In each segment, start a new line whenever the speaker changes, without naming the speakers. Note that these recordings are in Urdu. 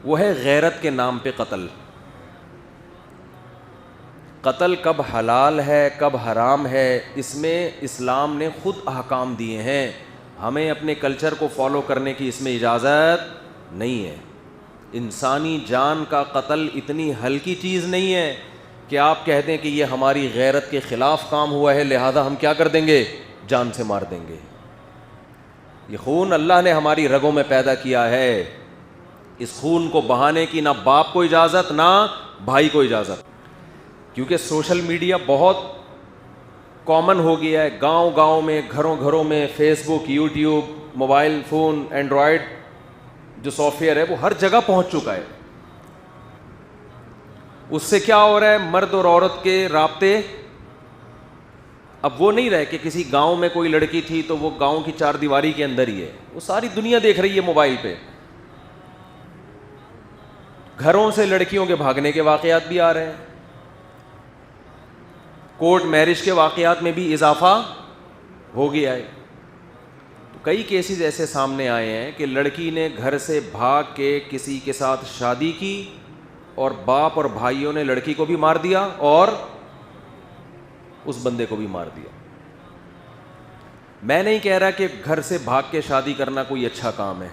وہ ہے غیرت کے نام پہ قتل. قتل کب حلال ہے کب حرام ہے اس میں اسلام نے خود احکام دیے ہیں. ہمیں اپنے کلچر کو فالو کرنے کی اس میں اجازت نہیں ہے. انسانی جان کا قتل اتنی ہلکی چیز نہیں ہے کہ آپ کہہ دیں کہ یہ ہماری غیرت کے خلاف کام ہوا ہے لہذا ہم کیا کر دیں گے, جان سے مار دیں گے. یہ خون اللہ نے ہماری رگوں میں پیدا کیا ہے. اس خون کو بہانے کی نہ باپ کو اجازت نہ بھائی کو اجازت. کیونکہ سوشل میڈیا بہت کامن ہو گیا ہے, گاؤں گاؤں میں, گھروں گھروں میں فیس بک, یوٹیوب, موبائل فون, اینڈرائڈ جو سافٹ ویئر ہے وہ ہر جگہ پہنچ چکا ہے. اس سے کیا ہو رہا ہے, مرد اور عورت کے رابطے اب وہ نہیں رہے کہ کسی گاؤں میں کوئی لڑکی تھی تو وہ گاؤں کی چار دیواری کے اندر ہی ہے, وہ ساری دنیا دیکھ رہی ہے موبائل پہ. گھروں سے لڑکیوں کے بھاگنے کے واقعات بھی آ رہے ہیں, کورٹ میرج کے واقعات میں بھی اضافہ ہو گیا ہے. تو کئی کیسز ایسے سامنے آئے ہیں کہ لڑکی نے گھر سے بھاگ کے کسی کے ساتھ شادی کی اور باپ اور بھائیوں نے لڑکی کو بھی مار دیا اور اس بندے کو بھی مار دیا. میں نہیں کہہ رہا کہ گھر سے بھاگ کے شادی کرنا کوئی اچھا کام ہے,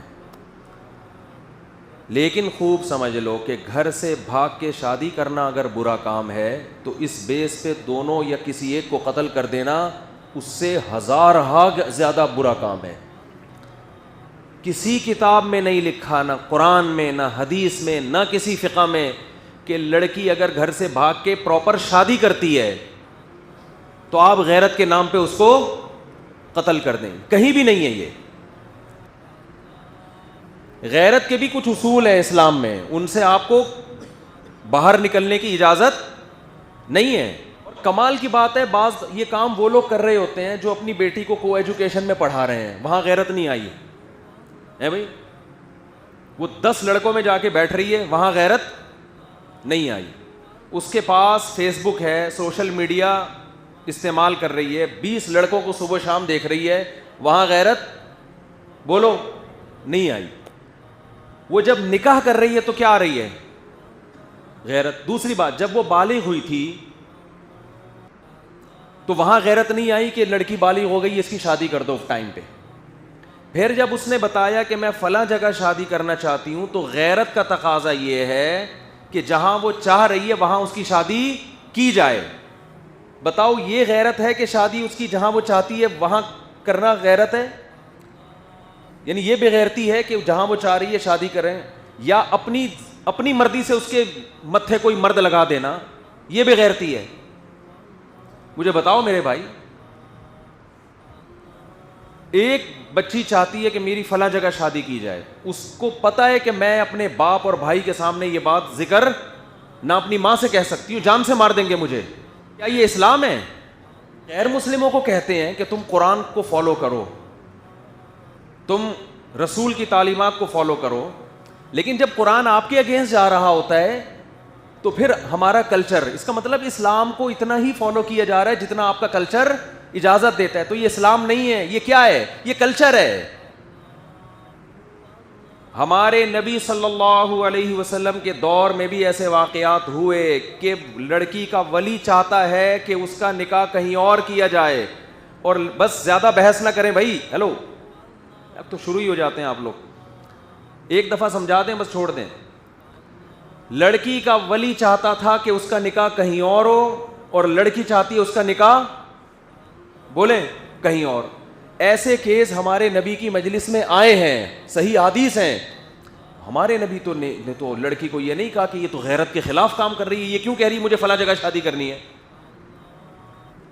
لیکن خوب سمجھ لو کہ گھر سے بھاگ کے شادی کرنا اگر برا کام ہے تو اس بیس پہ دونوں یا کسی ایک کو قتل کر دینا اس سے ہزارہا زیادہ برا کام ہے. کسی کتاب میں نہیں لکھا, نہ قرآن میں, نہ حدیث میں, نہ کسی فقہ میں, کہ لڑکی اگر گھر سے بھاگ کے پراپر شادی کرتی ہے تو آپ غیرت کے نام پہ اس کو قتل کر دیں. کہیں بھی نہیں ہے یہ. غیرت کے بھی کچھ اصول ہیں اسلام میں, ان سے آپ کو باہر نکلنے کی اجازت نہیں ہے. اور کمال کی بات ہے, بعض یہ کام وہ لوگ کر رہے ہوتے ہیں جو اپنی بیٹی کو کو ایجوکیشن میں پڑھا رہے ہیں, وہاں غیرت نہیں آئی ہے بھائی. وہ 10 لڑکوں میں جا کے بیٹھ رہی ہے, وہاں غیرت نہیں آئی. اس کے پاس فیس بک ہے, سوشل میڈیا استعمال کر رہی ہے, 20 لڑکوں کو صبح شام دیکھ رہی ہے, وہاں غیرت بولو نہیں آئی. وہ جب نکاح کر رہی ہے تو کیا آ رہی ہے, غیرت. دوسری بات, جب وہ بالغ ہوئی تھی تو وہاں غیرت نہیں آئی کہ لڑکی بالغ ہو گئی اس کی شادی کر دو ٹائم پہ. پھر جب اس نے بتایا کہ میں فلاں جگہ شادی کرنا چاہتی ہوں تو غیرت کا تقاضا یہ ہے کہ جہاں وہ چاہ رہی ہے وہاں اس کی شادی کی جائے. بتاؤ یہ غیرت ہے کہ شادی اس کی جہاں وہ چاہتی ہے وہاں کرنا غیرت ہے؟ یعنی یہ بے غیرتی ہے کہ جہاں وہ چاہ رہی ہے شادی کریں, یا اپنی مرضی سے اس کے متھے کوئی مرد لگا دینا, یہ بے غیرتی ہے؟ مجھے بتاؤ میرے بھائی. ایک بچی چاہتی ہے کہ میری فلاں جگہ شادی کی جائے, اس کو پتا ہے کہ میں اپنے باپ اور بھائی کے سامنے یہ بات ذکر نہ اپنی ماں سے کہہ سکتی ہوں, جان سے مار دیں گے مجھے. کیا یہ اسلام ہے؟ غیر مسلموں کو کہتے ہیں کہ تم قرآن کو فالو کرو, تم رسول کی تعلیمات کو فالو کرو, لیکن جب قرآن آپ کے اگینسٹ جا رہا ہوتا ہے تو پھر ہمارا کلچر, اس کا مطلب اسلام کو اتنا ہی فالو کیا جا رہا ہے جتنا آپ کا کلچر اجازت دیتا ہے. تو یہ اسلام نہیں ہے, یہ کیا ہے؟ یہ کلچر ہے. ہمارے نبی صلی اللہ علیہ وسلم کے دور میں بھی ایسے واقعات ہوئے کہ لڑکی کا ولی چاہتا ہے کہ اس کا نکاح کہیں اور کیا جائے, اور بس زیادہ بحث نہ کریں بھائی. ہیلو, اب تو شروع ہی ہو جاتے ہیں آپ لوگ, ایک دفعہ سمجھا دیں بس چھوڑ دیں. لڑکی کا ولی چاہتا تھا کہ اس کا نکاح کہیں اور ہو, اور لڑکی چاہتی ہے اس کا نکاح بولیں کہیں اور. ایسے کیس ہمارے نبی کی مجلس میں آئے ہیں, صحیح حدیث ہیں. ہمارے نبی نے تو لڑکی کو یہ نہیں کہا کہ یہ تو غیرت کے خلاف کام کر رہی ہے, یہ کیوں کہہ رہی ہے مجھے فلاں جگہ شادی کرنی ہے.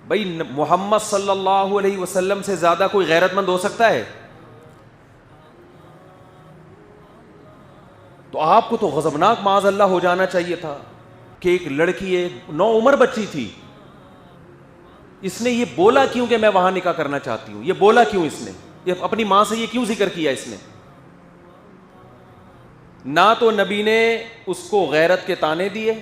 بھائی محمد صلی اللہ علیہ وسلم سے زیادہ کوئی غیرت مند ہو سکتا ہے؟ تو آپ کو تو غضبناک معاذ اللہ ہو جانا چاہیے تھا کہ ایک لڑکی, ایک نوعمر بچی تھی, اس نے یہ بولا کیوں کہ میں وہاں نکاح کرنا چاہتی ہوں؟ یہ بولا کیوں اس نے؟ یہ اپنی ماں سے یہ کیوں ذکر کیا اس نے؟ نہ تو نبی نے اس کو غیرت کے طعنے دیے,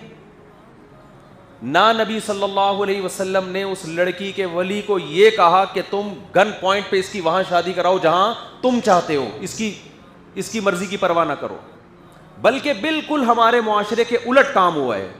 نہ نبی صلی اللہ علیہ وسلم نے اس لڑکی کے ولی کو یہ کہا کہ تم گن پوائنٹ پہ اس کی وہاں شادی کراؤ جہاں تم چاہتے ہو, اس کی مرضی کی پرواہ نہ کرو. بلکہ بالکل ہمارے معاشرے کے الٹ کام ہوا ہے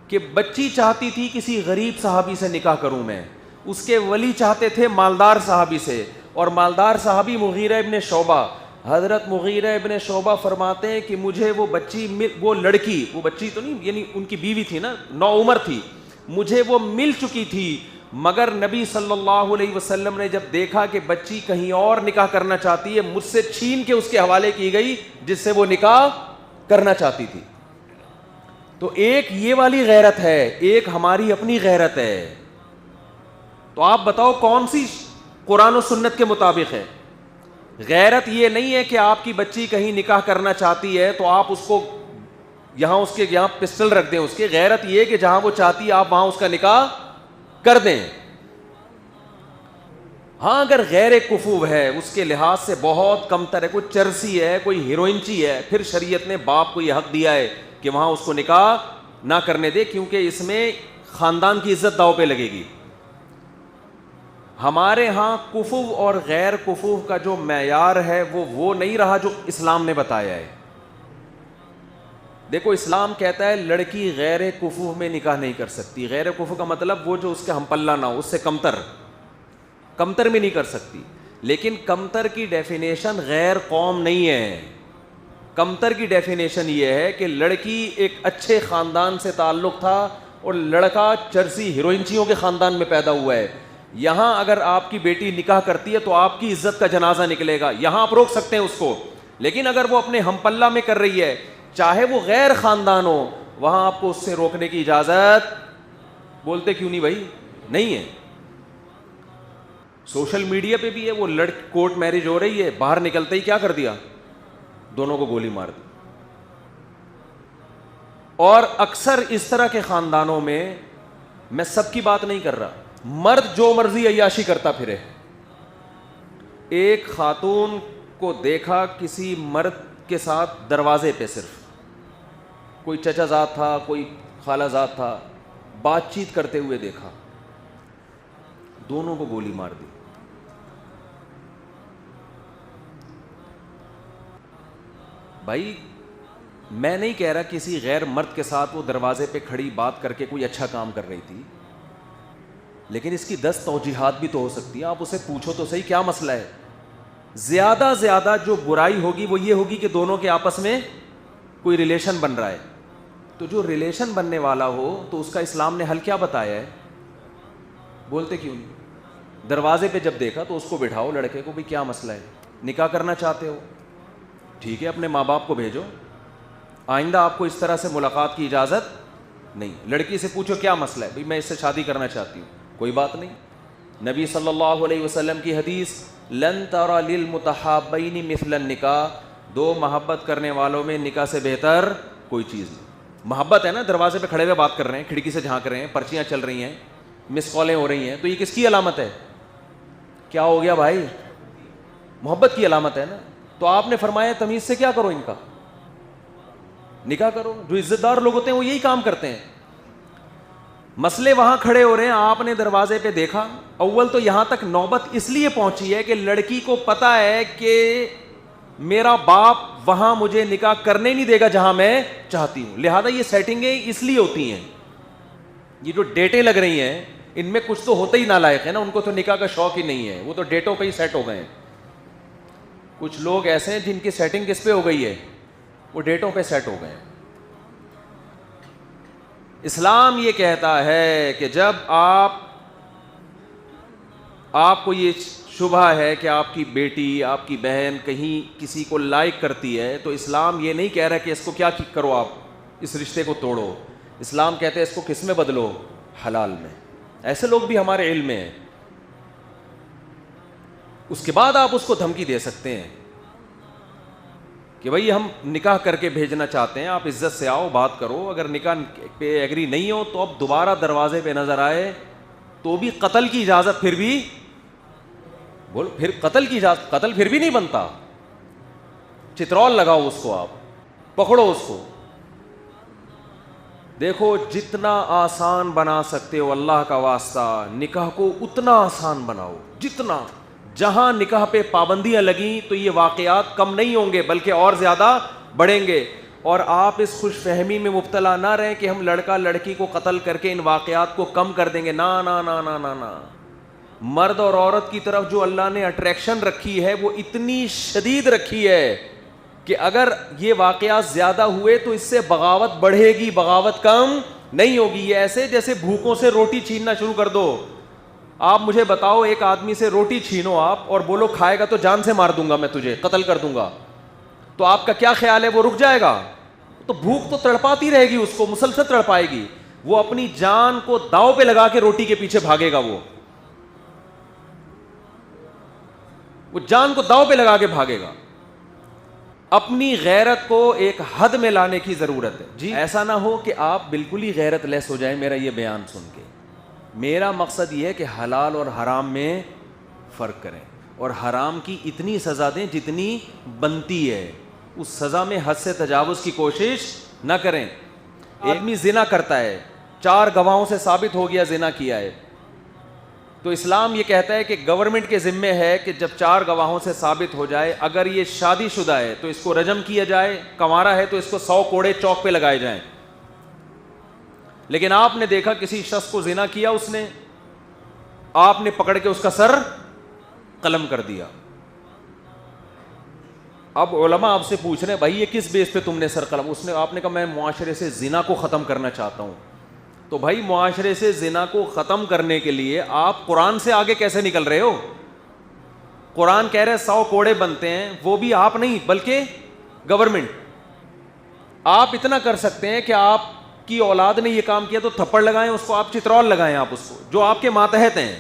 کہ بچی چاہتی تھی کسی غریب صحابی سے نکاح کروں میں، اس کے ولی چاہتے تھے مالدار صحابی سے، اور مالدار صحابی مغیرہ ابن شعبہ، حضرت مغیرہ ابن شعبہ فرماتے ہیں کہ مجھے وہ بچی وہ لڑکی، وہ بچی تو نہیں یعنی ان کی بیوی تھی نا، نوعمر تھی، مجھے وہ مل چکی تھی، مگر نبی صلی اللہ علیہ وسلم نے جب دیکھا کہ بچی کہیں اور نکاح کرنا چاہتی ہے، مجھ سے چھین کے اس کے حوالے کی گئی جس سے وہ نکاح کرنا چاہتی تھی۔ تو ایک یہ والی غیرت ہے، ایک ہماری اپنی غیرت ہے۔ تو آپ بتاؤ کون سی قرآن و سنت کے مطابق ہے؟ غیرت یہ نہیں ہے کہ آپ کی بچی کہیں نکاح کرنا چاہتی ہے تو آپ اس کو اس کے یہاں پسٹل رکھ دیں، اس کے غیرت یہ کہ جہاں وہ چاہتی ہے آپ وہاں اس کا نکاح کر دیں۔ ہاں اگر غیر کفو ہے، اس کے لحاظ سے بہت کمتر ہے، کوئی چرسی ہے، کوئی ہیروئنچی ہے، پھر شریعت نے باپ کو یہ حق دیا ہے کہ وہاں اس کو نکاح نہ کرنے دے، کیونکہ اس میں خاندان کی عزت داؤ پہ لگے گی۔ ہمارے ہاں کفو اور غیر کفو کا جو معیار ہے وہ نہیں رہا جو اسلام نے بتایا ہے۔ دیکھو اسلام کہتا ہے لڑکی غیر کفو میں نکاح نہیں کر سکتی۔ غیر کفو کا مطلب وہ جو اس کا ہم پلہ نہ ہو، اس سے کمتر میں نہیں کر سکتی۔ لیکن کمتر کی ڈیفینیشن غیر قوم نہیں ہے، کمتر کی ڈیفینیشن یہ ہے کہ لڑکی ایک اچھے خاندان سے تعلق تھا اور لڑکا چرسی ہیروئنچیوں کے خاندان میں پیدا ہوا ہے۔ یہاں اگر آپ کی بیٹی نکاح کرتی ہے تو آپ کی عزت کا جنازہ نکلے گا، یہاں آپ روک سکتے ہیں اس کو، لیکن اگر وہ اپنے ہم پلہ میں کر رہی ہے چاہے وہ غیر خاندان ہو، وہاں آپ کو اس سے روکنے کی اجازت، بولتے کیوں نہیں بھائی، نہیں ہے۔ سوشل میڈیا پہ بھی ہے، وہ کورٹ میرج ہو رہی ہے، باہر نکلتے ہی کیا کر دیا، دونوں کو گولی مار دی۔ اور اکثر اس طرح کے خاندانوں میں سب کی بات نہیں کر رہا، مرد جو مرضی عیاشی کرتا پھرے۔ ایک خاتون کو دیکھا کسی مرد کے ساتھ دروازے پہ، صرف کوئی چچا زاد تھا، کوئی خالہ زاد تھا، بات چیت کرتے ہوئے دیکھا، دونوں کو گولی مار دی۔ بھائی میں نہیں کہہ رہا کسی غیر مرد کے ساتھ وہ دروازے پہ کھڑی بات کر کے کوئی اچھا کام کر رہی تھی، لیکن اس کی 10 توجیحات بھی تو ہو سکتی ہیں، آپ اسے پوچھو تو صحیح کیا مسئلہ ہے۔ زیادہ جو برائی ہوگی وہ یہ ہوگی کہ دونوں کے آپس میں کوئی ریلیشن بن رہا ہے، تو جو ریلیشن بننے والا ہو تو اس کا اسلام نے حل کیا بتایا ہے، بولتے کیوں نہیں؟ دروازے پہ جب دیکھا تو اس کو بٹھاؤ، لڑکے کو بھی کیا مسئلہ ہے، نکاح کرنا چاہتے ہو ٹھیک ہے، اپنے ماں باپ کو بھیجو، آئندہ آپ کو اس طرح سے ملاقات کی اجازت نہیں۔ لڑکی سے پوچھو کیا مسئلہ ہے، بھئی میں اس سے شادی کرنا چاہتی ہوں، کوئی بات نہیں۔ نبی صلی اللہ علیہ وسلم کی حدیث، لن ترى للمتحابین مثل النکاح، دو محبت کرنے والوں میں نکاح سے بہتر کوئی چیز نہیں۔ محبت ہے نا، دروازے پہ کھڑے ہوئے بات کر رہے ہیں، کھڑکی سے جھانک رہے ہیں، پرچیاں چل رہی ہیں، مس کالیں ہو رہی ہیں، تو یہ کس کی علامت ہے؟ کیا ہو گیا بھائی؟ محبت کی علامت ہے نا۔ تو آپ نے فرمایا تمیز سے کیا کرو، ان کا نکاح کرو۔ جو عزت دار لوگ ہوتے ہیں وہ یہی کام کرتے ہیں۔ مسئلے وہاں کھڑے ہو رہے ہیں، آپ نے دروازے پہ دیکھا، اول تو یہاں تک نوبت اس لیے پہنچی ہے کہ لڑکی کو پتا ہے کہ میرا باپ وہاں مجھے نکاح کرنے نہیں دے گا جہاں میں چاہتی ہوں، لہذا یہ سیٹنگیں اس لیے ہوتی ہیں۔ یہ جو ڈیٹیں لگ رہی ہیں ان میں کچھ تو ہوتا ہی نالائق ہے نا، ان کو تو نکاح کا شوق ہی نہیں ہے، وہ تو ڈیٹوں پہ ہی سیٹ ہو گئے ہیں۔ کچھ لوگ ایسے ہیں جن کی سیٹنگ کس پہ ہو گئی ہے، وہ ڈیٹوں پہ سیٹ ہو گئے ہیں۔ اسلام یہ کہتا ہے کہ جب آپ کو یہ شبہ ہے کہ آپ کی بیٹی، آپ کی بہن کہیں کسی کو لائک کرتی ہے، تو اسلام یہ نہیں کہہ رہا کہ اس کو کیا کرو، آپ اس رشتے کو توڑو۔ اسلام کہتے ہیں اس کو کس میں بدلو، حلال میں۔ ایسے لوگ بھی ہمارے علم میں ہیں۔ اس کے بعد آپ اس کو دھمکی دے سکتے ہیں کہ بھئی ہم نکاح کر کے بھیجنا چاہتے ہیں، آپ عزت سے آؤ، بات کرو، اگر نکاح پہ ایگری نہیں ہو تو اب دوبارہ دروازے پہ نظر آئے تو بھی قتل کی اجازت، پھر قتل کی اجازت، قتل پھر بھی نہیں بنتا، چترول لگاؤ اس کو، آپ پکڑو اس کو۔ دیکھو جتنا آسان بنا سکتے ہو اللہ کا واسطہ نکاح کو اتنا آسان بناؤ، جتنا۔ جہاں نکاح پہ پابندیاں لگیں تو یہ واقعات کم نہیں ہوں گے بلکہ اور زیادہ بڑھیں گے. اور آپ اس خوش فہمی میں مبتلا نہ رہیں کہ ہم لڑکا لڑکی کو قتل کر کے ان واقعات کو کم کر دیں گے. نا نا نا نا نا نا. مرد اور عورت کی طرف جو اللہ نے اٹریکشن رکھی ہے وہ اتنی شدید رکھی ہے کہ اگر یہ واقعات زیادہ ہوئے تو اس سے بغاوت بڑھے گی, بغاوت کم نہیں ہوگی. یہ ایسے جیسے بھوکوں سے روٹی چھیننا شروع کر دو. آپ مجھے بتاؤ, ایک آدمی سے روٹی چھینو آپ اور بولو کھائے گا تو جان سے مار دوں گا, میں تجھے قتل کر دوں گا, تو آپ کا کیا خیال ہے, وہ رک جائے گا؟ تو بھوک تو تڑپاتی رہے گی اس کو, مسلسل تڑپائے گی. وہ اپنی جان کو داؤ پہ لگا کے روٹی کے پیچھے بھاگے گا. وہ جان کو داؤ پہ لگا کے بھاگے گا. اپنی غیرت کو ایک حد میں لانے کی ضرورت ہے. جی ایسا نہ ہو کہ آپ بالکل ہی غیرت لیس ہو جائیں میرا یہ بیان سن کے. میرا مقصد یہ ہے کہ حلال اور حرام میں فرق کریں, اور حرام کی اتنی سزا دیں جتنی بنتی ہے, اس سزا میں حد سے تجاوز کی کوشش نہ کریں. آدمی زنا کرتا ہے, 4 گواہوں سے ثابت ہو گیا زنا کیا ہے, تو اسلام یہ کہتا ہے کہ گورنمنٹ کے ذمے ہے کہ جب 4 گواہوں سے ثابت ہو جائے, اگر یہ شادی شدہ ہے تو اس کو رجم کیا جائے, کنوارا ہے تو اس کو 100 کوڑے چوک پہ لگائے جائیں. لیکن آپ نے دیکھا کسی شخص کو زنا کیا, اس نے, آپ نے پکڑ کے اس کا سر قلم کر دیا. اب علماء آپ سے پوچھ رہے ہیں بھائی یہ کس بیس پہ تم نے سر قلم؟ آپ نے کہا میں معاشرے سے زنا کو ختم کرنا چاہتا ہوں. تو بھائی معاشرے سے زنا کو ختم کرنے کے لیے آپ قرآن سے آگے کیسے نکل رہے ہو؟ قرآن کہہ رہے 100 کوڑے بنتے ہیں, وہ بھی آپ نہیں بلکہ گورنمنٹ. آپ اتنا کر سکتے ہیں کہ آپ کی اولاد نے یہ کام کیا تو تھپڑ لگائیں اس کو, آپ چترول لگائیں آپ اس کو, جو آپ کے ماتحت ہیں,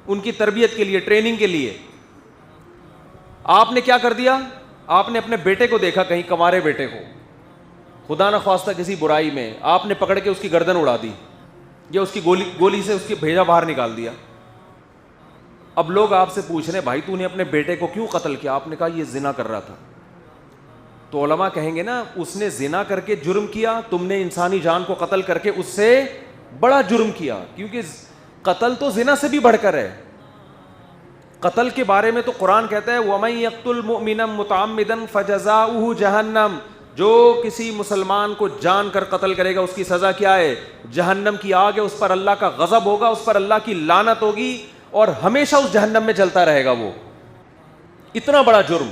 ان کی تربیت کے لیے, ٹریننگ کے لیے. آپ نے کیا کر دیا؟ آپ نے اپنے بیٹے کو دیکھا, کہیں کنوارے بیٹے کو, خدا نخواستہ کسی برائی میں آپ نے پکڑ کے اس کی گردن اڑا دی, یا اس کی گولی سے اس کی بھیجا باہر نکال دیا. اب لوگ آپ سے پوچھ رہے ہیں بھائی تو نے اپنے بیٹے کو کیوں قتل کیا؟ آپ نے کہا یہ زنا کر رہا تھا. تو علماء کہیں گے نا اس نے زنا کر کے جرم کیا, تم نے انسانی جان کو قتل کر کے اس سے بڑا جرم کیا, کیونکہ قتل تو زنا سے بھی بڑھ کر ہے. قتل کے بارے میں تو قرآن کہتا ہے وَمَن يَقْتُلْ مُؤْمِنًا مُتَعَمِّدًا فَجَزَاؤُهُ جَهَنَّمُ, جو کسی مسلمان کو جان کر قتل کرے گا اس کی سزا کیا ہے؟ جہنم کی آگ ہے, اس پر اللہ کا غضب ہوگا, اس پر اللہ کی لعنت ہوگی, اور ہمیشہ اس جہنم میں جلتا رہے گا. وہ اتنا بڑا جرم.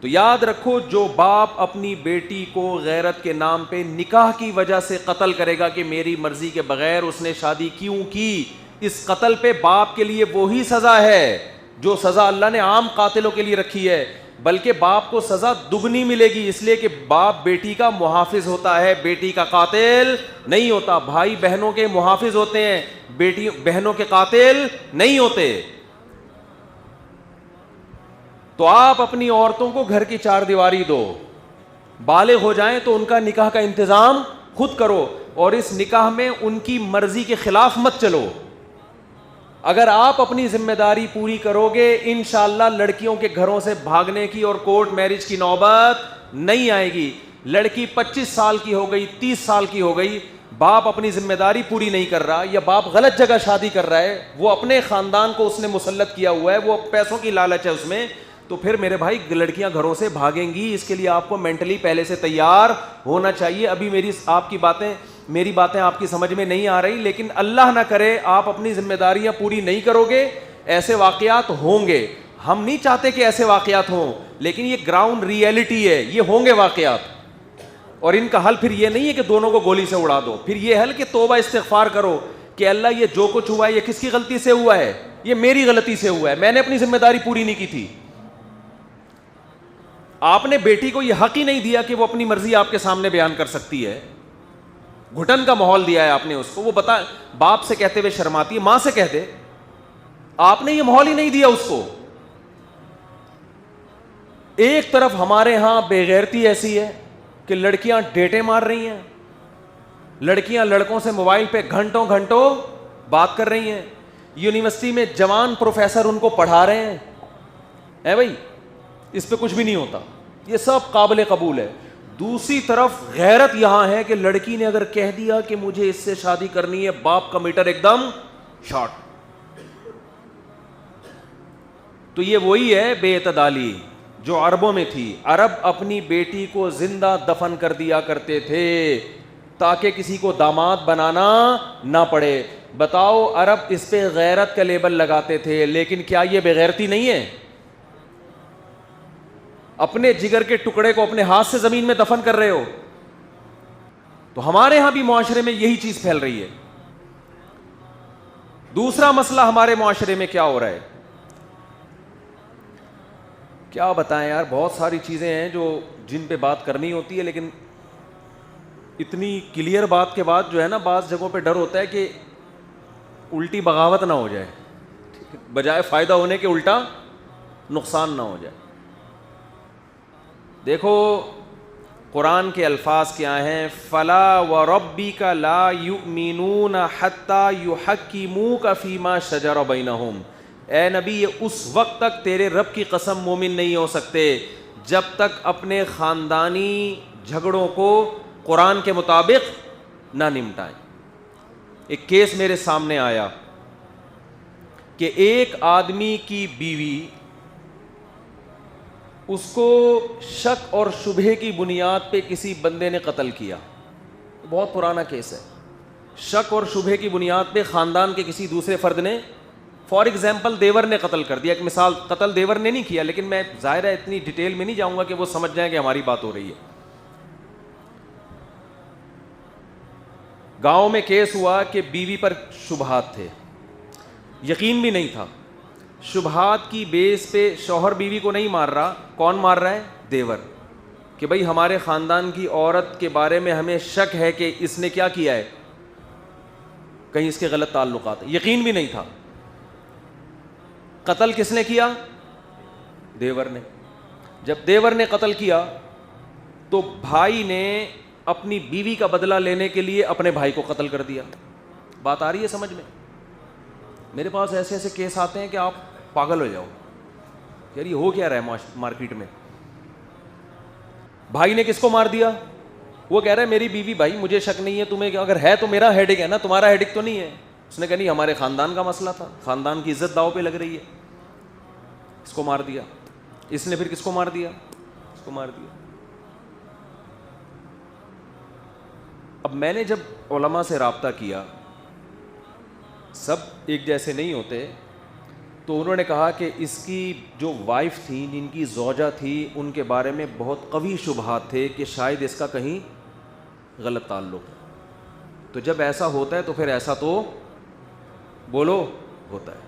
تو یاد رکھو, جو باپ اپنی بیٹی کو غیرت کے نام پہ نکاح کی وجہ سے قتل کرے گا کہ میری مرضی کے بغیر اس نے شادی کیوں کی, اس قتل پہ باپ کے لیے وہی سزا ہے جو سزا اللہ نے عام قاتلوں کے لیے رکھی ہے, بلکہ باپ کو سزا دگنی ملے گی, اس لیے کہ باپ بیٹی کا محافظ ہوتا ہے, بیٹی کا قاتل نہیں ہوتا. بھائی بہنوں کے محافظ ہوتے ہیں, بیٹی بہنوں کے قاتل نہیں ہوتے. تو آپ اپنی عورتوں کو گھر کی 4 دیواری دو, بالغ ہو جائیں تو ان کا نکاح کا انتظام خود کرو, اور اس نکاح میں ان کی مرضی کے خلاف مت چلو. اگر آپ اپنی ذمہ داری پوری کرو گے انشاءاللہ لڑکیوں کے گھروں سے بھاگنے کی اور کورٹ میرج کی نوبت نہیں آئے گی. لڑکی 25 سال کی ہو گئی, 30 سال کی ہو گئی, باپ اپنی ذمہ داری پوری نہیں کر رہا, یا باپ غلط جگہ شادی کر رہا ہے, وہ اپنے خاندان کو اس نے مسلط کیا ہوا ہے, وہ پیسوں کی لالچ ہے اس میں, تو پھر میرے بھائی لڑکیاں گھروں سے بھاگیں گی. اس کے لیے آپ کو مینٹلی پہلے سے تیار ہونا چاہیے. ابھی میری باتیں آپ کی سمجھ میں نہیں آ رہی, لیکن اللہ نہ کرے آپ اپنی ذمہ داریاں پوری نہیں کرو گے, ایسے واقعات ہوں گے. ہم نہیں چاہتے کہ ایسے واقعات ہوں, لیکن یہ گراؤنڈ ریئلٹی ہے, یہ ہوں گے واقعات. اور ان کا حل پھر یہ نہیں ہے کہ دونوں کو گولی سے اڑا دو, پھر یہ حل کہ توبہ استغفار کرو کہ اللہ یہ جو کچھ ہوا ہے یہ کس کی غلطی سے ہوا ہے؟ یہ میری غلطی سے ہوا ہے, میں نے اپنی ذمہ داری پوری نہیں کی تھی. آپ نے بیٹی کو یہ حق ہی نہیں دیا کہ وہ اپنی مرضی آپ کے سامنے بیان کر سکتی ہے, گھٹن کا ماحول دیا ہے آپ نے اس کو. وہ بتا باپ سے کہتے ہوئے شرماتی ہے, ماں سے کہہ دے, آپ نے یہ ماحول ہی نہیں دیا اس کو. ایک طرف ہمارے ہاں بے غیرتی ایسی ہے کہ لڑکیاں ڈیٹیں مار رہی ہیں, لڑکیاں لڑکوں سے موبائل پہ گھنٹوں گھنٹوں بات کر رہی ہیں, یونیورسٹی میں جوان پروفیسر ان کو پڑھا رہے ہیں. اے بھائی اس پہ کچھ بھی نہیں ہوتا, یہ سب قابل قبول ہے. دوسری طرف غیرت یہاں ہے کہ لڑکی نے اگر کہہ دیا کہ مجھے اس سے شادی کرنی ہے, باپ کا میٹر ایک دم شارٹ. تو یہ وہی ہے بے اعتدالی. جو عربوں میں تھی. عرب اپنی بیٹی کو زندہ دفن کر دیا کرتے تھے تاکہ کسی کو داماد بنانا نہ پڑے. بتاؤ عرب اس پہ غیرت کا لیبل لگاتے تھے, لیکن کیا یہ بغیرتی نہیں ہے؟ اپنے جگر کے ٹکڑے کو اپنے ہاتھ سے زمین میں دفن کر رہے ہو. تو ہمارے ہاں بھی معاشرے میں یہی چیز پھیل رہی ہے. دوسرا مسئلہ ہمارے معاشرے میں کیا ہو رہا ہے, کیا بتائیں یار, بہت ساری چیزیں ہیں جو جن پہ بات کرنی ہوتی ہے, لیکن اتنی کلیئر بات کے بعد جو ہے نا بعض جگہوں پہ ڈر ہوتا ہے کہ الٹی بغاوت نہ ہو جائے, بجائے فائدہ ہونے کے الٹا نقصان نہ ہو جائے. دیکھو قرآن کے الفاظ کیا ہیں, فلا وربک لا یؤمنون حتی یحکموک فیما شجر بینہم. اے نبی یہ اس وقت تک تیرے رب کی قسم مومن نہیں ہو سکتے جب تک اپنے خاندانی جھگڑوں کو قرآن کے مطابق نہ نمٹائیں. ایک کیس میرے سامنے آیا کہ ایک آدمی کی بیوی, اس کو شک اور شبہے کی بنیاد پہ کسی بندے نے قتل کیا. بہت پرانا کیس ہے. شک اور شبہے کی بنیاد پہ خاندان کے کسی دوسرے فرد نے, فار ایگزامپل دیور نے قتل کر دیا. ایک مثال, قتل دیور نے نہیں کیا, لیکن میں ظاہر ہے اتنی ڈیٹیل میں نہیں جاؤں گا کہ وہ سمجھ جائیں کہ ہماری بات ہو رہی ہے. گاؤں میں کیس ہوا کہ بیوی پر شبہات تھے, یقین بھی نہیں تھا. شبہات کی بیس پہ شوہر بیوی کو نہیں مار رہا, کون مار رہا ہے؟ دیور. کہ بھئی ہمارے خاندان کی عورت کے بارے میں ہمیں شک ہے کہ اس نے کیا کیا ہے, کہیں اس کے غلط تعلقات. یقین بھی نہیں تھا. قتل کس نے کیا؟ دیور نے. جب دیور نے قتل کیا تو بھائی نے اپنی بیوی کا بدلہ لینے کے لیے اپنے بھائی کو قتل کر دیا. بات آ رہی ہے سمجھ میں؟ میرے پاس ایسے ایسے کیس آتے ہیں کہ آپ پاگل ہو جاؤ, یار یہ ہو کیا رہا ہے مارکیٹ میں. بھائی نے کس کو مار دیا؟ وہ کہہ رہا ہے میری بیوی, بھائی مجھے شک نہیں ہے تمہیں, اگر ہے تو میرا ہیڈک ہے نا, تمہارا ہیڈک تو نہیں ہے. اس نے کہا نہیں, ہمارے خاندان کا مسئلہ تھا, خاندان کی عزت داؤ پہ لگ رہی ہے, اس کو مار دیا. اس نے پھر کس کو مار دیا؟ اس کو مار دیا. اب میں نے جب علماء سے رابطہ کیا, سب ایک جیسے نہیں ہوتے, تو انہوں نے کہا کہ اس کی جو وائف تھی, جن کی زوجہ تھی, ان کے بارے میں بہت قوی شبہات تھے کہ شاید اس کا کہیں غلط تعلق ہے. تو جب ایسا ہوتا ہے تو پھر ایسا تو بولو ہوتا ہے.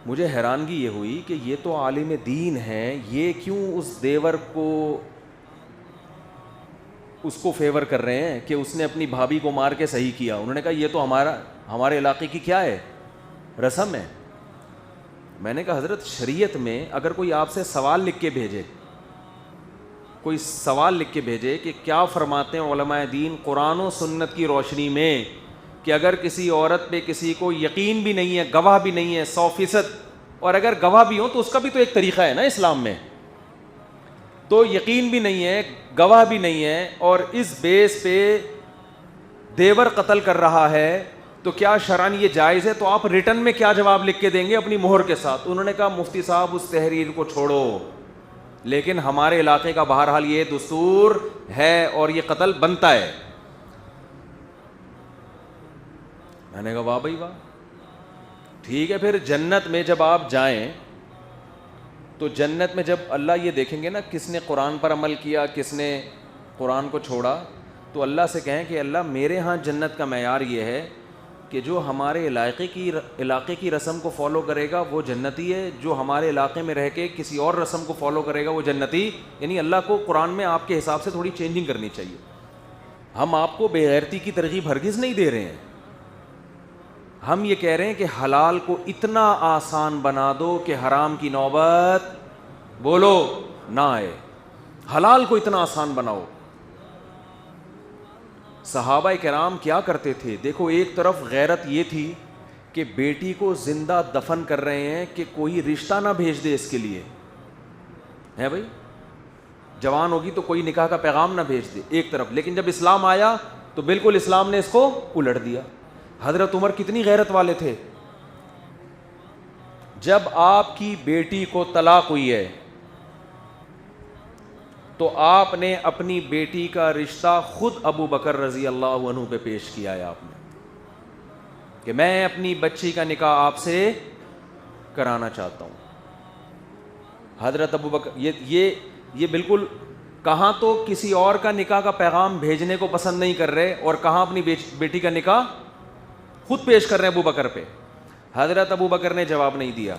مجھے حیرانگی یہ ہوئی کہ یہ تو عالم دین ہیں, یہ کیوں اس دیور کو اس کو فیور کر رہے ہیں کہ اس نے اپنی بھابھی کو مار کے صحیح کیا. انہوں نے کہا یہ تو ہمارے علاقے کی کیا ہے, رسم ہے. میں نے کہا حضرت شریعت میں اگر کوئی آپ سے سوال لکھ کے بھیجے, کوئی سوال لکھ کے بھیجے کہ کیا فرماتے ہیں علماء دین قرآن و سنت کی روشنی میں, کہ اگر کسی عورت پہ کسی کو یقین بھی نہیں ہے, گواہ بھی نہیں ہے 100%, اور اگر گواہ بھی ہو تو اس کا بھی تو ایک طریقہ ہے نا اسلام میں, تو یقین بھی نہیں ہے, گواہ بھی نہیں ہے, اور اس بیس پہ دیور قتل کر رہا ہے, تو کیا شرعاً یہ جائز ہے؟ تو آپ ریٹن میں کیا جواب لکھ کے دیں گے اپنی مہر کے ساتھ؟ انہوں نے کہا مفتی صاحب اس تحریر کو چھوڑو, لیکن ہمارے علاقے کا بہرحال یہ دستور ہے اور یہ قتل بنتا ہے. میں نے کہا واہ بھائی واہ, ٹھیک ہے. پھر جنت میں جب آپ جائیں تو جنت میں جب اللہ یہ دیکھیں گے نا کس نے قرآن پر عمل کیا, کس نے قرآن کو چھوڑا, تو اللہ سے کہیں کہ اللہ میرے ہاں جنت کا معیار یہ ہے کہ جو ہمارے علاقے کی رسم کو فالو کرے گا وہ جنتی ہے, جو ہمارے علاقے میں رہ کے کسی اور رسم کو فالو کرے گا وہ جنتی. یعنی اللہ کو قرآن میں آپ کے حساب سے تھوڑی چینجنگ کرنی چاہیے. ہم آپ کو بے غیرتی کی ترغیب ہرگز نہیں دے رہے ہیں, ہم یہ کہہ رہے ہیں کہ حلال کو اتنا آسان بنا دو کہ حرام کی نوبت بولو نہ آئے. حلال کو اتنا آسان بناؤ. صحابہ کرام کیا کرتے تھے دیکھو, ایک طرف غیرت یہ تھی کہ بیٹی کو زندہ دفن کر رہے ہیں کہ کوئی رشتہ نہ بھیج دے اس کے لیے, ہے بھائی, جوان ہوگی تو کوئی نکاح کا پیغام نہ بھیج دے ایک طرف. لیکن جب اسلام آیا تو بالکل اسلام نے اس کو الٹ دیا. حضرت عمر کتنی غیرت والے تھے, جب آپ کی بیٹی کو طلاق ہوئی ہے تو آپ نے اپنی بیٹی کا رشتہ خود ابو بکر رضی اللہ عنہ پہ پیش کیا ہے آپ نے کہ میں اپنی بچی کا نکاح آپ سے کرانا چاہتا ہوں. حضرت ابو بکر یہ بالکل کہاں تو کسی اور کا نکاح کا پیغام بھیجنے کو پسند نہیں کر رہے اور کہاں اپنی بیٹی کا نکاح خود پیش کر رہے ہیں ابو بکر پہ. حضرت ابو بکر نے جواب نہیں دیا.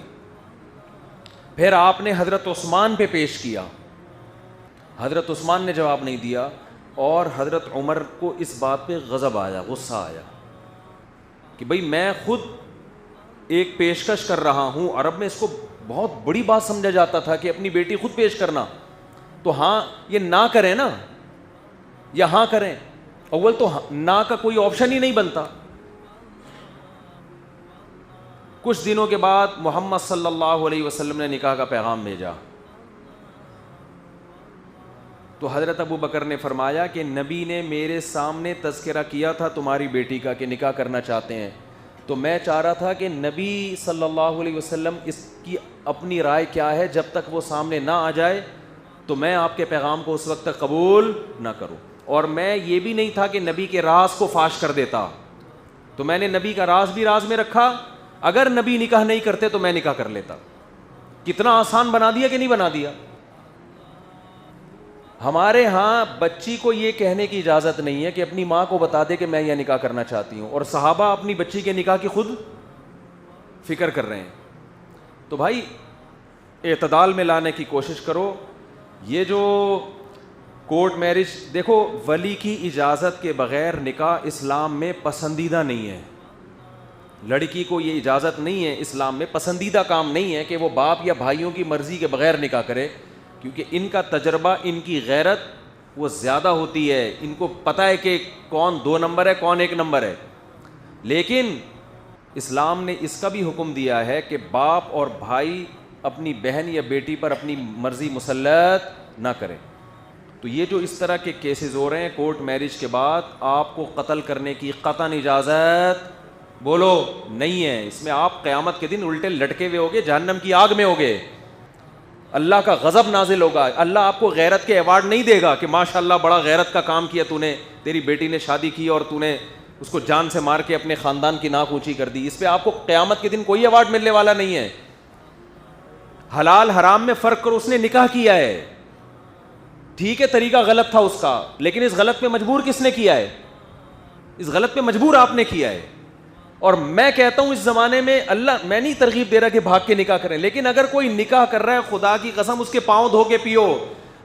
پھر آپ نے حضرت عثمان پہ پیش کیا. حضرت عثمان نے جواب نہیں دیا اور حضرت عمر کو اس بات پہ غضب آیا, غصہ آیا کہ بھئی میں خود ایک پیشکش کر رہا ہوں. عرب میں اس کو بہت بڑی بات سمجھا جاتا تھا کہ اپنی بیٹی خود پیش کرنا. تو ہاں یہ نہ کریں نا یا ہاں کریں, اول تو نہ کا کوئی آپشن ہی نہیں بنتا. کچھ دنوں کے بعد محمد صلی اللہ علیہ وسلم نے نکاح کا پیغام بھیجا تو حضرت ابو بکر نے فرمایا کہ نبی نے میرے سامنے تذکرہ کیا تھا تمہاری بیٹی کا کہ نکاح کرنا چاہتے ہیں, تو میں چاہ رہا تھا کہ نبی صلی اللہ علیہ وسلم اس کی اپنی رائے کیا ہے, جب تک وہ سامنے نہ آ جائے تو میں آپ کے پیغام کو اس وقت تک قبول نہ کروں. اور میں یہ بھی نہیں تھا کہ نبی کے راز کو فاش کر دیتا, تو میں نے نبی کا راز بھی راز میں رکھا. اگر نبی نکاح نہیں کرتے تو میں نکاح کر لیتا. کتنا آسان بنا دیا کہ نہیں بنا دیا. ہمارے ہاں بچی کو یہ کہنے کی اجازت نہیں ہے کہ اپنی ماں کو بتا دے کہ میں یہ نکاح کرنا چاہتی ہوں, اور صحابہ اپنی بچی کے نکاح کی خود فکر کر رہے ہیں. تو بھائی اعتدال میں لانے کی کوشش کرو. یہ جو کورٹ میرج, دیکھو ولی کی اجازت کے بغیر نکاح اسلام میں پسندیدہ نہیں ہے. لڑکی کو یہ اجازت نہیں ہے, اسلام میں پسندیدہ کام نہیں ہے کہ وہ باپ یا بھائیوں کی مرضی کے بغیر نکاح کرے, کیونکہ ان کا تجربہ, ان کی غیرت وہ زیادہ ہوتی ہے. ان کو پتہ ہے کہ کون 2 نمبر ہے کون 1 نمبر ہے. لیکن اسلام نے اس کا بھی حکم دیا ہے کہ باپ اور بھائی اپنی بہن یا بیٹی پر اپنی مرضی مسلط نہ کریں. تو یہ جو اس طرح کے کیسز ہو رہے ہیں کورٹ میرج کے بعد, آپ کو قتل کرنے کی قطعاً اجازت بولو نہیں ہے. اس میں آپ قیامت کے دن الٹے لٹکے ہوئے ہوگے, جہنم کی آگ میں ہوگے, اللہ کا غضب نازل ہوگا. اللہ آپ کو غیرت کے ایوارڈ نہیں دے گا کہ ماشاء اللہ بڑا غیرت کا کام کیا تو نے, تیری بیٹی نے شادی کی اور تو نے اس کو جان سے مار کے اپنے خاندان کی ناک اونچی کر دی. اس پہ آپ کو قیامت کے دن کوئی ایوارڈ ملنے والا نہیں ہے. حلال حرام میں فرق کرو. اس نے نکاح کیا ہے, ٹھیک ہے طریقہ غلط تھا اس کا, لیکن اس غلط پہ مجبور کس نے کیا ہے؟ اس غلط پہ مجبور آپ نے کیا ہے. اور میں کہتا ہوں اس زمانے میں اللہ, میں نہیں ترغیب دے رہا کہ بھاگ کے نکاح کریں, لیکن اگر کوئی نکاح کر رہا ہے خدا کی قسم اس کے پاؤں دھو کے پیو.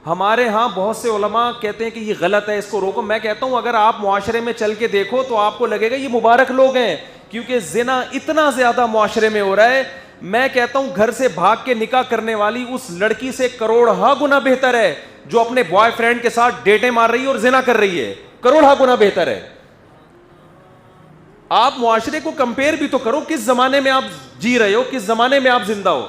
ہمارے ہاں بہت سے علماء کہتے ہیں کہ یہ غلط ہے, اس کو روکو. میں کہتا ہوں اگر آپ معاشرے میں چل کے دیکھو تو آپ کو لگے گا یہ مبارک لوگ ہیں, کیونکہ زنا اتنا زیادہ معاشرے میں ہو رہا ہے. میں کہتا ہوں گھر سے بھاگ کے نکاح کرنے والی اس لڑکی سے کروڑہا گنا بہتر ہے جو اپنے بوائے فرینڈ کے ساتھ ڈیٹیں مار رہی ہے اور زنا کر رہی ہے. کروڑہا گنا بہتر ہے. آپ معاشرے کو کمپیئر بھی تو کرو, کس زمانے میں آپ جی رہے ہو, کس زمانے میں آپ زندہ ہو.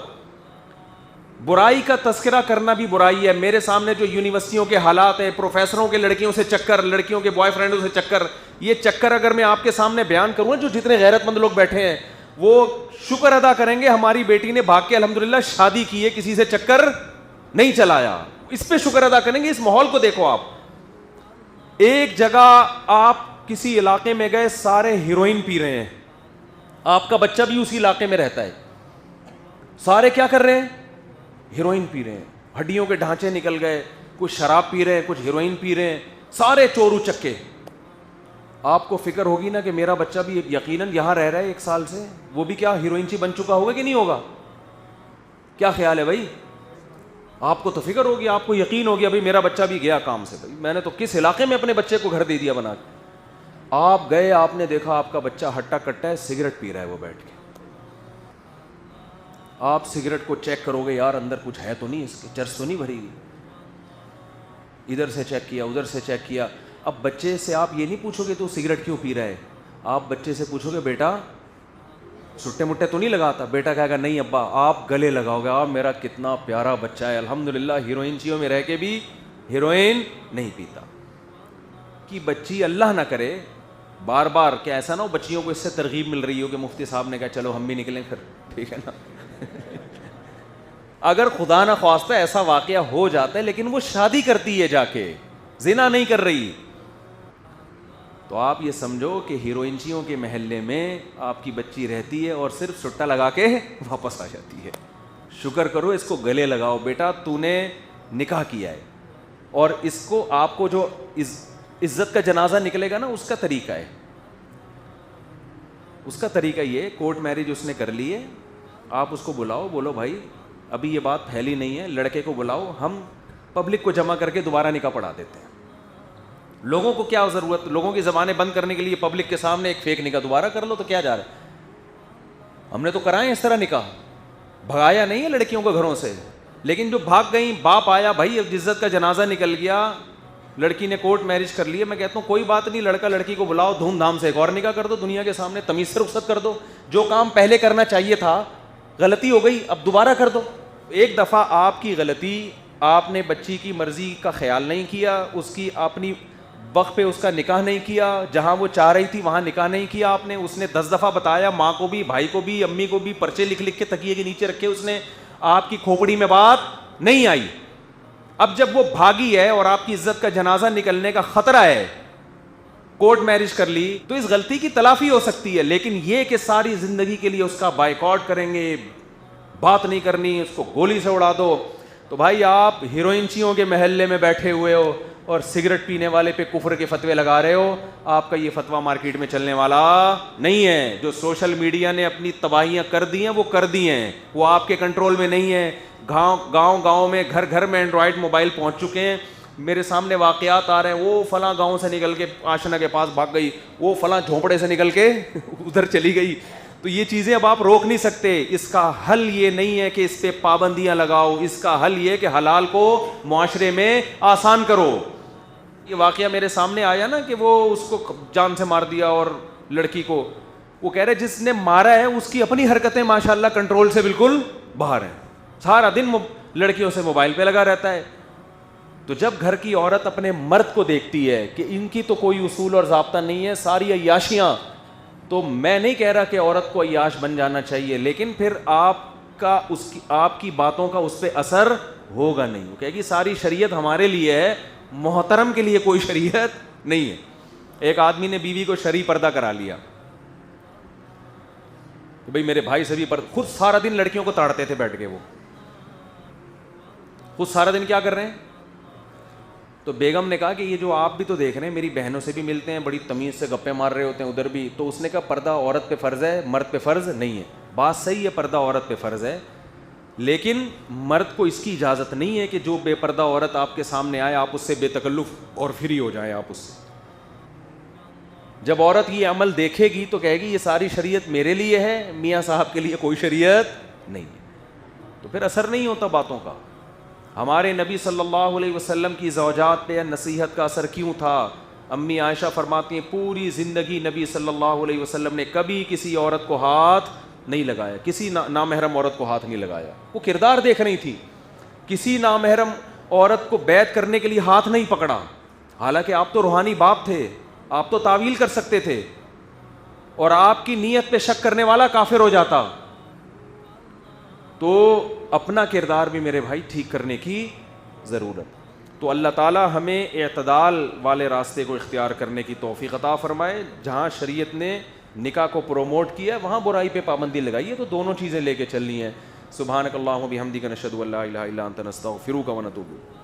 برائی کا تذکرہ کرنا بھی برائی ہے. میرے سامنے جو یونیورسٹیوں کے حالات ہیں, پروفیسروں کے لڑکیوں سے چکر, لڑکیوں کے بوائے فرینڈوں سے چکر, یہ چکر اگر میں آپ کے سامنے بیان کروں, جو جتنے غیرت مند لوگ بیٹھے ہیں وہ شکر ادا کریں گے ہماری بیٹی نے بھاگ کے الحمدللہ شادی کی ہے, کسی سے چکر نہیں چلایا. اس پہ شکر ادا کریں گے. اس ماحول کو دیکھو آپ. ایک جگہ آپ کسی علاقے میں گئے, سارے ہیروئن پی رہے ہیں, آپ کا بچہ بھی اسی علاقے میں رہتا ہے, سارے کیا کر رہے ہیں؟ ہیروئن پی رہے ہیں. ہڈیوں کے ڈھانچے نکل گئے, کچھ شراب پی رہے ہیں, کچھ ہیروئن پی رہے ہیں, سارے چورو چکے. آپ کو فکر ہوگی نا کہ میرا بچہ بھی یقیناً یہاں رہ رہا ہے 1 سال سے, وہ بھی کیا ہیروئن چی بن چکا ہوگا کہ نہیں ہوگا؟ کیا خیال ہے بھائی؟ آپ کو تو فکر ہوگی, آپ کو یقین ہو گیا بھائی میرا بچہ بھی گیا کام سے, بھائی میں نے تو کس علاقے میں اپنے بچے کو گھر دے دیا بنا کے. آپ گئے, آپ نے دیکھا آپ کا بچہ ہٹا کٹا ہے, سگریٹ پی رہا ہے وہ بیٹھ کے. آپ سگریٹ کو چیک کرو گے, یار اندر کچھ ہے تو نہیں, اس کے چرس تو نہیں بھری ہوئی. ادھر سے چیک کیا, ادھر سے چیک کیا. اب بچے سے آپ یہ نہیں پوچھو گے تو سگریٹ کیوں پی رہا ہے, آپ بچے سے پوچھو گے بیٹا سٹے مٹے تو نہیں لگاتا؟ بیٹا کہے گا نہیں ابا. آپ گلے لگاؤ گے, آپ میرا کتنا پیارا بچہ ہے, الحمدللہ ہیروئن چیوں میں رہ کے بھی ہیروئن نہیں پیتا. کہ بچی اللہ نہ کرے بار بار, کہ ایسا نہ ہو بچیوں کو اس سے ترغیب مل رہی ہو کہ مفتی صاحب نے کہا چلو ہم بھی نکلیں پھر, ٹھیک ہے نا. اگر خدا نہ خواستہ ایسا واقعہ ہو جاتا ہے لیکن وہ شادی کرتی ہے جا کے, زنا نہیں کر رہی, تو آپ یہ سمجھو کہ ہیروئنچیوں کے محلے میں آپ کی بچی رہتی ہے اور صرف سٹا لگا کے واپس آ جاتی ہے. شکر کرو, اس کو گلے لگاؤ, بیٹا تو نے نکاح کیا ہے, اور اس کو آپ کو جو عزت کا جنازہ نکلے گا نا, اس کا طریقہ ہے, اس کا طریقہ یہ, کورٹ میرج اس نے کر لی ہے, آپ اس کو بلاؤ, بولو بھائی ابھی یہ بات پھیلی نہیں ہے, لڑکے کو بلاؤ, ہم پبلک کو جمع کر کے دوبارہ نکاح پڑھا دیتے ہیں. لوگوں کو کیا ضرورت, لوگوں کی زبانیں بند کرنے کے لیے پبلک کے سامنے ایک فیک نکاح دوبارہ کر لو, تو کیا جا رہا ہے؟ ہم نے تو کرائے اس طرح نکاح, بھگایا نہیں ہے لڑکیوں کو گھروں سے, لیکن جو بھاگ گئیں, باپ آیا, بھائی عزت کا جنازہ نکل گیا, لڑکی نے کورٹ میرج کر لی ہے, میں کہتا ہوں کوئی بات نہیں, لڑکا لڑکی کو بلاؤ, دھوم دھام سے ایک اور نکاح کر دو دنیا کے سامنے, تمیز سے رخصت کر دو, جو کام پہلے کرنا چاہیے تھا, غلطی ہو گئی اب دوبارہ کر دو. ایک دفعہ آپ کی غلطی, آپ نے بچی کی مرضی کا خیال نہیں کیا, اس کی اپنی وقت پہ اس کا نکاح نہیں کیا, جہاں وہ چاہ رہی تھی وہاں نکاح نہیں کیا آپ نے, اس نے 10 دفعہ بتایا, ماں کو بھی, بھائی کو بھی, امی کو بھی, پرچے لکھ لکھ کے تکیے کے نیچے رکھے, اس نے, آپ کی کھوپڑی میں بات نہیں آئی. اب جب وہ بھاگی ہے اور آپ کی عزت کا جنازہ نکلنے کا خطرہ ہے, کورٹ میرج کر لی, تو اس غلطی کی تلافی ہو سکتی ہے, لیکن یہ کہ ساری زندگی کے لیے اس کا بائیکاٹ کریں گے, بات نہیں کرنی, اس کو گولی سے اڑا دو, تو بھائی آپ ہیروئنچیوں کے محلے میں بیٹھے ہوئے ہو اور سگریٹ پینے والے پہ کفر کے فتوے لگا رہے ہو, آپ کا یہ فتویٰ مارکیٹ میں چلنے والا نہیں ہے. جو سوشل میڈیا نے اپنی تباہیاں کر دی ہیں وہ کر دی ہیں, وہ آپ کے کنٹرول میں نہیں ہے. گاؤں میں گھر گھر میں اینڈرائڈ موبائل پہنچ چکے ہیں. میرے سامنے واقعات آ رہے ہیں, وہ فلاں گاؤں سے نکل کے آشنا کے پاس بھاگ گئی, وہ فلاں جھونپڑے سے نکل کے ادھر چلی گئی. تو یہ چیزیں اب آپ روک نہیں سکتے. اس کا حل یہ نہیں ہے کہ اس پہ پابندیاں لگاؤ, اس کا حل یہ کہ حلال کو معاشرے میں آسان کرو. یہ واقعہ میرے سامنے آیا نا کہ وہ اس کو جان سے مار دیا, اور لڑکی کو, وہ کہہ رہے جس نے مارا ہے اس کی اپنی حرکتیں ماشاءاللہ کنٹرول سے بالکل باہر ہیں, سارا دن لڑکیوں سے موبائل پہ لگا رہتا ہے. تو جب گھر کی عورت اپنے مرد کو دیکھتی ہے کہ ان کی تو کوئی اصول اور ضابطہ نہیں ہے, ساری عیاشیاں, تو میں نہیں کہہ رہا کہ عورت کو عیاش بن جانا چاہیے, لیکن پھر آپ کی باتوں کا اس پہ اثر ہوگا نہیں. وہ کہے گی ساری شریعت ہمارے لیے ہے, محترم کے لیے کوئی شریعت نہیں ہے. ایک آدمی نے بیوی کو شرعی پردہ کرا لیا کہ بھئی میرے بھائی سے بھی پردہ, خود سارا دن لڑکیوں کو تاڑتے تھے بیٹھ کے, وہ خود سارا دن کیا کر رہے ہیں. تو بیگم نے کہا کہ یہ جو آپ بھی تو دیکھ رہے ہیں, میری بہنوں سے بھی ملتے ہیں, بڑی تمیز سے گپے مار رہے ہوتے ہیں ادھر بھی. تو اس نے کہا پردہ عورت پہ فرض ہے, مرد پہ فرض نہیں ہے. بات صحیح ہے, پردہ عورت پہ فرض ہے, لیکن مرد کو اس کی اجازت نہیں ہے کہ جو بے پردہ عورت آپ کے سامنے آئے آپ اس سے بے تکلف اور فری ہو جائیں آپ اس سے. جب عورت یہ عمل دیکھے گی تو کہے گی یہ ساری شریعت میرے لیے ہے, میاں صاحب کے لیے کوئی شریعت نہیں ہے. تو پھر اثر نہیں ہوتا باتوں کا. ہمارے نبی صلی اللہ علیہ وسلم کی زوجات پہ نصیحت کا اثر کیوں تھا؟ امی عائشہ فرماتی ہیں پوری زندگی نبی صلی اللہ علیہ وسلم نے کبھی کسی عورت کو ہاتھ نہیں لگایا, کسی نامحرم عورت کو ہاتھ نہیں لگایا. وہ کردار دیکھ رہی تھی, کسی نامحرم عورت کو بیعت کرنے کے لیے ہاتھ نہیں پکڑا. حالانکہ آپ تو روحانی باپ تھے, آپ تو تعویل کر سکتے تھے, اور آپ کی نیت پہ شک کرنے والا کافر ہو جاتا. تو اپنا کردار بھی میرے بھائی ٹھیک کرنے کی ضرورت. تو اللہ تعالی ہمیں اعتدال والے راستے کو اختیار کرنے کی توفیق عطا فرمائے. جہاں شریعت نے نکاح کو پروموٹ کیا وہاں برائی پہ پابندی لگائی ہے, تو دونوں چیزیں لے کے چلنی ہیں. سبحانک اللہم و بحمدک نشہد ان لا الہ الا انت نستغفرک و نتوب الیک.